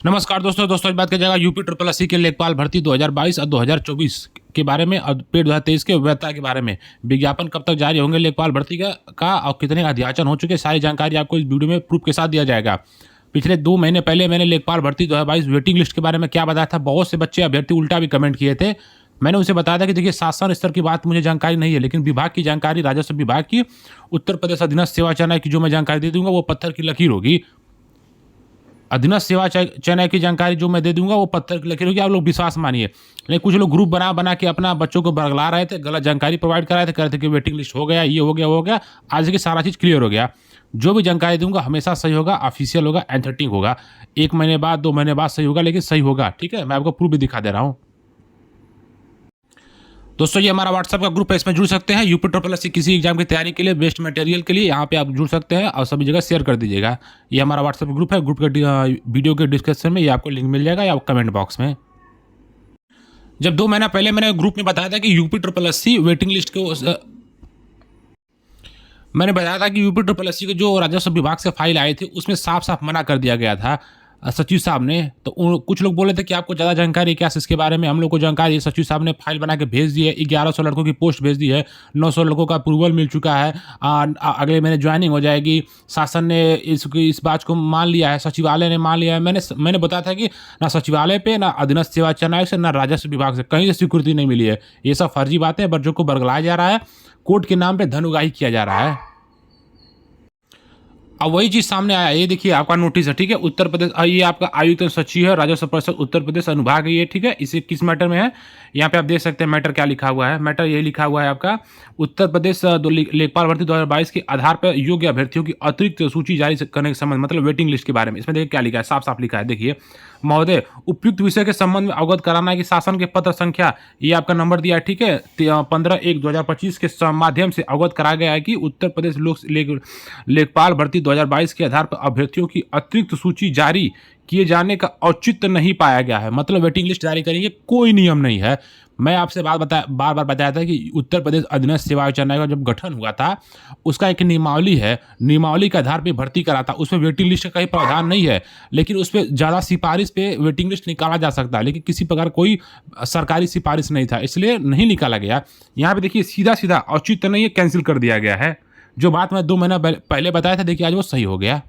नमस्कार दोस्तों आज बात किया जाएगा यूपी ट्रिपल एससी के लेखपाल भर्ती 2022 और 2024 के बारे में और पेड 2023 के वैधता के बारे में। विज्ञापन कब तक जारी होंगे लेखपाल भर्ती का और कितने अध्याचन हो चुके, सारी जानकारी आपको इस वीडियो में प्रूफ के साथ दिया जाएगा। पिछले 2 महीने पहले मैंने लेखपाल भर्ती 2022 वेटिंग लिस्ट के बारे में क्या बताया था। बहुत से बच्चे अभ्यर्थी उल्टा भी कमेंट किए थे। मैंने उसे बताया था कि देखिए शासन स्तर की बात मुझे जानकारी नहीं है, लेकिन विभाग की जानकारी, राजस्व विभाग की, उत्तर प्रदेश अधीनस्थ सेवा चयन की जो मैं जानकारी दे दूंगा वो पत्थर की लकीर होगी। अधीनस्थ सेवा चयन की जानकारी जो मैं दे दूंगा वो पत्थर की लकीर होगी, आप लोग विश्वास मानिए। लेकिन कुछ लोग ग्रुप बना के अपना बच्चों को बरगला रहे थे, गलत जानकारी प्रोवाइड करा रहे थे, कह रहे थे कि वेटिंग लिस्ट हो गया, ये हो गया, वो हो गया। आज की सारा चीज़ क्लियर हो गया। जो भी जानकारी दूंगा हमेशा सही होगा, ऑफिशियल होगा, एंथेटिक होगा। 1 महीने बाद 2 महीने बाद सही होगा, लेकिन सही होगा। ठीक है, मैं आपको प्रूफ भी दिखा दे रहा हूँ। दोस्तों ये हमारा व्हाट्सएप का ग्रुप है, इसमें जुड़ सकते हैं। यूपी ट्रिपल एससी किसी एग्जाम की तैयारी के लिए, बेस्ट मटेरियल के लिए यहाँ पे आप जुड़ सकते हैं और सभी जगह शेयर कर दीजिएगा। ये हमारा व्हाट्सएप ग्रुप है। ग्रुप के वीडियो के डिस्क्रिप्शन में ये आपको लिंक मिल जाएगा या कमेंट बॉक्स में। जब 2 महीना पहले मैंने ग्रुप में बताया था कि UP triple SC waiting list को मैंने बताया था कि यूपी ट्रिपल एससी के जो राजस्व विभाग से फाइल आए थे उसमें साफ साफ मना कर दिया गया था सचिव साहब ने। तो कुछ लोग बोले थे कि आपको ज़्यादा जानकारी क्या इसके बारे में। हम लोग को जानकारी है, सचिव साहब ने फाइल बना के भेज दी है। 1100 लड़कों की पोस्ट भेज दी है। 900 लड़कों का अप्रूवल मिल चुका है। अगले महीने ज्वाइनिंग हो जाएगी। शासन ने इस बात को मान लिया है, सचिवालय ने मान लिया है। मैंने बताया था कि ना सचिवालय पे, ना अधीनस्थ सेवा चयन आयोग से, ना राजस्व विभाग से कहीं से स्वीकृति नहीं मिली है। ये सब फर्जी बातें हैं, बच्चों को बरगलाया जा रहा है, कोर्ट के नाम पर धन उगाही किया जा रहा है। अब वही चीज़ सामने आया। ये देखिए आपका नोटिस है, ठीक है। उत्तर प्रदेश, ये आपका आयुक्त सचिव है, राजस्व परिषद उत्तर प्रदेश अनुभाग है ये, ठीक है। इसे किस मैटर में है यहाँ पे आप देख सकते हैं। मैटर क्या लिखा हुआ है, मैटर ये लिखा हुआ है आपका उत्तर प्रदेश लेखपाल भर्ती 2022 के आधार पर योग्य अभ्यर्थियों की अतिरिक्त सूची जारी करने के संबंध, मतलब वेटिंग लिस्ट के बारे में। इसमें देखिए क्या लिखा है, साफ साफ लिखा है। देखिए महोदय, उपयुक्त विषय के संबंध में अवगत कराना है कि शासन के पत्र संख्या, ये आपका नंबर दिया है, ठीक है, 15/1/2025 के माध्यम से अवगत कराया गया है कि उत्तर प्रदेश लेखपाल भर्ती 2022 के आधार पर अभ्यर्थियों की अतिरिक्त सूची जारी किए जाने का औचित्य नहीं पाया गया है। मतलब वेटिंग लिस्ट जारी करेंगे कोई नियम नहीं है। मैं आपसे बार बार बताया था कि उत्तर प्रदेश अधीनस्थ सेवा चयन आयोग का जब गठन हुआ था उसका एक नियमावली है, नियमावली के आधार पर भर्ती करा था। उसमें वेटिंग लिस्ट का कहीं प्रावधान नहीं है, लेकिन उस पर ज़्यादा सिफारिश पे वेटिंग लिस्ट निकाला जा सकता है, लेकिन किसी प्रकार कोई सरकारी सिफारिश नहीं था, इसलिए नहीं निकाला गया। यहाँ पे देखिए सीधा सीधा औचित्य नहीं है, कैंसिल कर दिया गया है। जो बात मैं 2 महीना पहले बताया था, देखिए आज वो सही हो गया।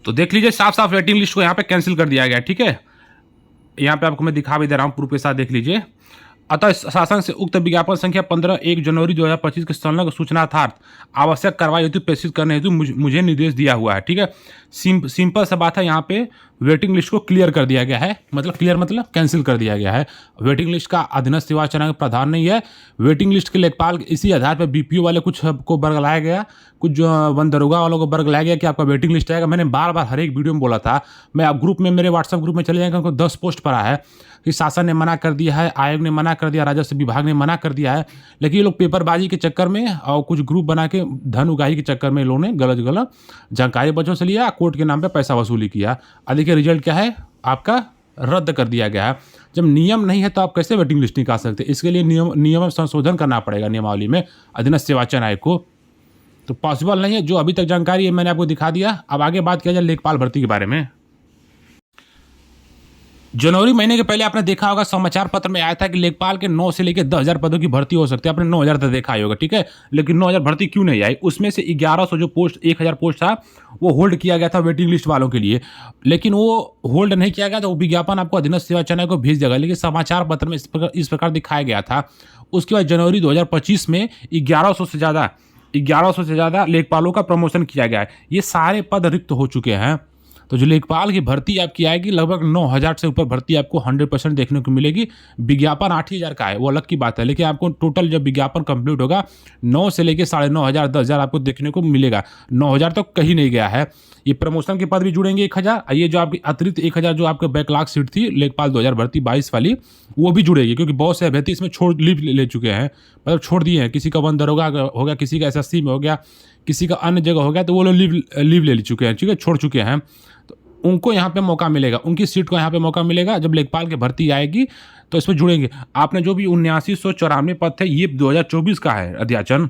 तो देख लीजिए साफ साफ वेटिंग लिस्ट को यहाँ पे कैंसिल कर दिया गया, ठीक है। यहाँ पे आपको मैं दिखा भी दे रहा हूँ प्रूफ के साथ, देख लीजिए। अतः शासन से उक्त विज्ञापन संख्या 15/1 जनवरी 2025 के संलग्न सूचनार्थार्थ आवश्यक कार्रवाई हेतु प्रेषित करने हेतु मुझे निर्देश दिया हुआ है, ठीक है। सिंपल सा बात है, यहाँ पे वेटिंग लिस्ट को क्लियर कर दिया गया है। मतलब क्लियर मतलब कैंसिल कर दिया गया है। वेटिंग लिस्ट का अधीनस्थ सेवा चयन आयोग प्रावधान नहीं है। वेटिंग लिस्ट के लेखपाल इसी आधार पर बीपीओ वाले कुछ को बरगलाया गया, कुछ जो वन दरोगा वालों को बरगलाया गया कि आपका वेटिंग लिस्ट आएगा। मैंने बार बार हर एक वीडियो में बोला था। मैं आप ग्रुप में, मेरे व्हाट्सएप ग्रुप में चले जाएंगे, उनको 10 पोस्ट पड़ा है कि शासन ने मना कर दिया है, आयोग ने मना कर दिया, राजस्व विभाग ने मना कर दिया है। लेकिन ये लोग पेपरबाजी के चक्कर में और कुछ ग्रुप बना के धन उगाही के चक्कर में लोगों ने गलत जानकारी बच्चों से लिया, कोर्ट के नाम पे पैसा वसूली किया। देखिए रिजल्ट क्या है, आपका रद्द कर दिया गया है। जब नियम नहीं है तो आप कैसे वेटिंग लिस्ट निकाल सकते हैं? इसके लिए नियम संशोधन करना पड़ेगा नियमावली में अधीनस्थ सेवा चयन आयोग को। तो पॉसिबल नहीं है। जो अभी तक जानकारी है मैंने आपको दिखा दिया। अब आगे बात किया जाए लेखपाल भर्ती के बारे में। जनवरी महीने के पहले आपने देखा होगा समाचार पत्र में आया था कि लेखपाल के 9 से लेकर 10,000 पदों की भर्ती हो सकती है। आपने 9,000 तक देखा ही होगा, ठीक है। लेकिन 9,000 भर्ती क्यों नहीं आई? उसमें से 1100 जो पोस्ट, 1,000 पोस्ट था वो होल्ड किया गया था वेटिंग लिस्ट वालों के लिए। लेकिन वो होल्ड नहीं किया गया, तो वो विज्ञापन आपको अधीनस्थ सेवा चयन आयोग को भेज देगा। लेकिन समाचार पत्र में इस प्रकार दिखाया गया था। उसके बाद जनवरी 2025 में 1100 से ज़्यादा लेखपालों का प्रमोशन किया गया है। ये सारे पद रिक्त हो चुके हैं। तो जो लेखपाल की भर्ती आपकी आएगी, लगभग 9,000 से ऊपर भर्ती आपको 100% देखने को मिलेगी। विज्ञापन 8,000 का है, वो अलग की बात है, लेकिन आपको टोटल जब विज्ञापन कंप्लीट होगा 9 से लेकर 9,500 10,000 आपको देखने को मिलेगा। 9,000 तो कहीं नहीं गया है। ये प्रमोशन के पद भी जुड़ेंगे 1,000, ये जो आपकी अतिरिक्त 1,000 जो आपके बैकलॉग सीट थी लेखपाल 2000 भर्ती 22 वाली, वो भी जुड़ेगी, क्योंकि बहुत से अभ्यर्थी इसमें छोड़ लीव ले चुके हैं, मतलब छोड़ दिए हैं। किसी का वन दरोगा हो गया, किसी का एसएससी में हो गया, किसी का अन्य जगह हो गया, तो वो लोग लीव ले चुके हैं, ठीक है, छोड़ चुके हैं। तो उनको यहाँ पे मौका मिलेगा, उनकी सीट को यहाँ पे मौका मिलेगा। जब लेखपाल की भर्ती आएगी तो इसमें जुड़ेंगे। आपने जो भी 7994 पद थे, ये 2024 का है अध्याचन।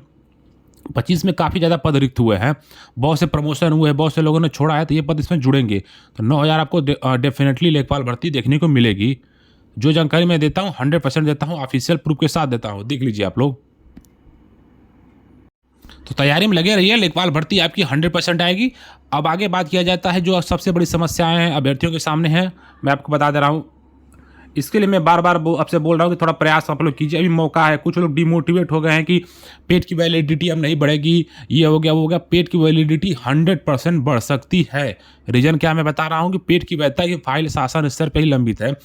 25 में काफ़ी ज़्यादा पद रिक्त हुए हैं, बहुत से प्रमोशन हुए हैं, बहुत से लोगों ने छोड़ा है, तो ये पद इसमें जुड़ेंगे। तो 9000 आपको डेफिनेटली लेखपाल भर्ती देखने को मिलेगी। जो जानकारी मैं देता हूँ 100% देता हूँ, ऑफिशियल प्रूफ के साथ देता हूँ, देख लीजिए आप लोग। तो तैयारी में लगे रहिए, लेखपाल भर्ती आपकी 100% आएगी। अब आगे बात किया जाता है जो सबसे बड़ी समस्याएं हैं अभ्यर्थियों के सामने हैं, मैं आपको बता दे रहा हूँ। इसके लिए मैं बार बार आपसे बोल रहा हूँ कि थोड़ा प्रयास आप लोग कीजिए, अभी मौका है। कुछ लोग डिमोटिवेट हो गए हैं कि पेट की वैलिडिटी अब नहीं बढ़ेगी, ये हो गया वो हो गया। पेट की वैलिडिटी 100% बढ़ सकती है। रीजन क्या मैं बता रहा हूँ कि पेट की वैधता की फाइल शासन स्तर पर ही लंबित है।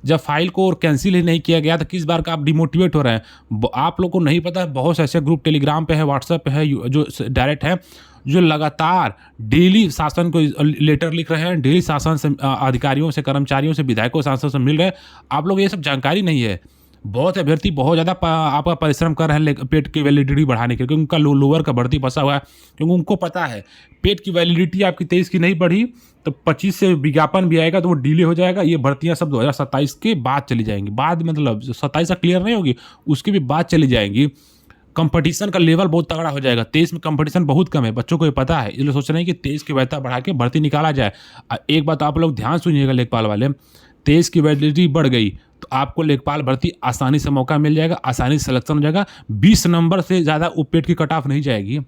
जब फाइल को कैंसिल ही नहीं किया गया तो किस बार का आप डिमोटिवेट हो रहे हैं? आप लोग को नहीं पता, बहुत से ऐसे ग्रुप टेलीग्राम पे है, व्हाट्सएप पे है, जो डायरेक्ट है, जो लगातार डेली शासन को लेटर लिख रहे हैं, डेली शासन से अधिकारियों से, कर्मचारियों से, विधायकों, सांसदों से मिल रहे हैं। आप लोग ये सब जानकारी नहीं है। बहुत अभ्यर्थी बहुत ज़्यादा आपका परिश्रम कर रहे हैं पेट की वैलिडिटी बढ़ाने के लिए, क्योंकि उनका लोअर का भर्ती फंसा हुआ है। क्योंकि उनको पता है पेट की वैलिडिटी आपकी 23 की नहीं बढ़ी तो 25 से विज्ञापन भी आएगा तो वो डिले हो जाएगा। ये भर्तियाँ सब 2027 के बाद चली जाएंगी, बाद मतलब 27 तक क्लियर नहीं होगी, उसके भी बाद चली जाएंगी। कंपटीशन का लेवल बहुत तगड़ा हो जाएगा। 23 में कंपटीशन बहुत कम है, बच्चों को ये पता है, इसलिए सोच रहे हैं कि 23 की वैधता बढ़ा के भर्ती निकाला जाए। एक बात आप लोग ध्यान सुनिएगा लेखपाल वाले, 23 की वैलिडिटी बढ़ गई तो आपको लेखपाल भर्ती आसानी से मौका मिल जाएगा, आसानी से सिलेक्शन हो जाएगा। 20 नंबर से ज़्यादा पेट की कट ऑफ नहीं जाएगी।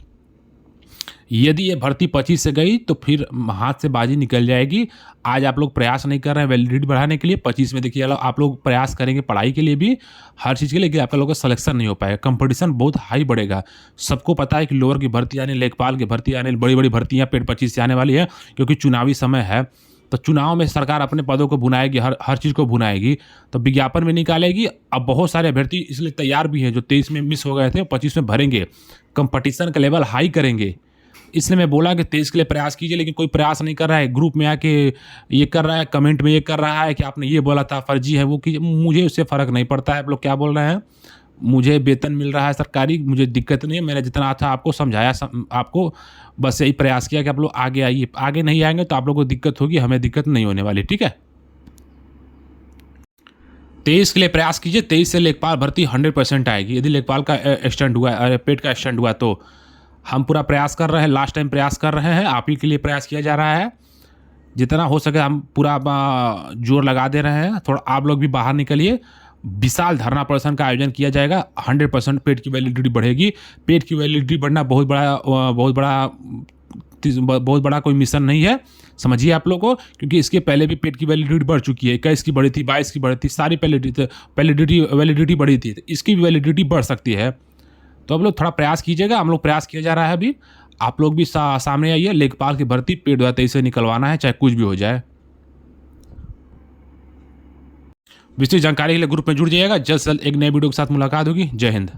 यदि ये भर्ती 25 से गई तो फिर हाथ से बाजी निकल जाएगी। आज आप लोग प्रयास नहीं कर रहे हैं वैलिडिटी बढ़ाने के लिए, 25 में देखिए आप लोग प्रयास करेंगे पढ़ाई के लिए भी, हर चीज़ के लिए, लेकिन आप लोगों का सिलेक्शन नहीं हो पाएगा। कंपटीशन बहुत हाई बढ़ेगा। सबको पता है कि लोअर की भर्ती आने, लेखपाल की भर्ती आने, बड़ी बड़ी भर्तियाँ पेट 25 से आने वाली है, क्योंकि चुनावी समय है। तो चुनाव में सरकार अपने पदों को भुनाएगी, हर चीज़ को भुनाएगी, तो विज्ञापन भी निकालेगी। अब बहुत सारे अभ्यर्थी इसलिए तैयार भी हैं, जो 23 में मिस हो गए थे 25 में भरेंगे, कंपटीशन का लेवल हाई करेंगे। इसलिए मैं बोला कि 23 के लिए प्रयास कीजिए, लेकिन कोई प्रयास नहीं कर रहा है। ग्रुप में आके ये कर रहा है, कमेंट में ये कर रहा है कि आपने ये बोला था, फर्जी है, वो कीजिए। मुझे उससे फ़र्क नहीं पड़ता है आप लोग क्या बोल रहे हैं। मुझे वेतन मिल रहा है सरकारी, मुझे दिक्कत नहीं है। मैंने जितना था आपको समझाया, आपको बस यही प्रयास किया कि आप लोग आगे आइए। आगे नहीं आएंगे तो आप लोगों को दिक्कत होगी, हमें दिक्कत नहीं होने वाली, ठीक है। 23 के लिए प्रयास कीजिए, 23 से लेखपाल भर्ती 100% आएगी। यदि लेखपाल का एक्सटेंड हुआ, पेट का एक्सटेंड हुआ, तो हम पूरा प्रयास कर रहे हैं, लास्ट टाइम प्रयास कर रहे हैं, आप ही के लिए प्रयास किया जा रहा है। जितना हो सके हम पूरा जोर लगा दे रहे हैं। थोड़ा आप लोग भी बाहर निकलिए, विशाल धरना प्रदर्शन का आयोजन किया जाएगा। 100% पेट की वैलिडिटी बढ़ेगी। पेट की वैलिडिटी बढ़ना बहुत बड़ा कोई मिशन नहीं है, समझिए आप लोगों को। क्योंकि इसके पहले भी पेट की वैलिडिटी बढ़ चुकी है, 21 की बढ़ी थी, 22 की बढ़ी थी, सारी वैलिडिटी बढ़ी थी। इसकी भी वैलिडिटी बढ़ सकती है। तो आप लोग थोड़ा प्रयास कीजिएगा, हम लोग प्रयास किया जा रहा है अभी। आप लोग भी सामने आइए, लेखपाल की भर्ती पेट 2023 से निकलवाना है, चाहे कुछ भी हो जाए। विस्तृत जानकारी के लिए ग्रुप में जुड़ जाइएगा। जल्द से जल्द एक नए वीडियो के साथ मुलाकात होगी। जय हिंद।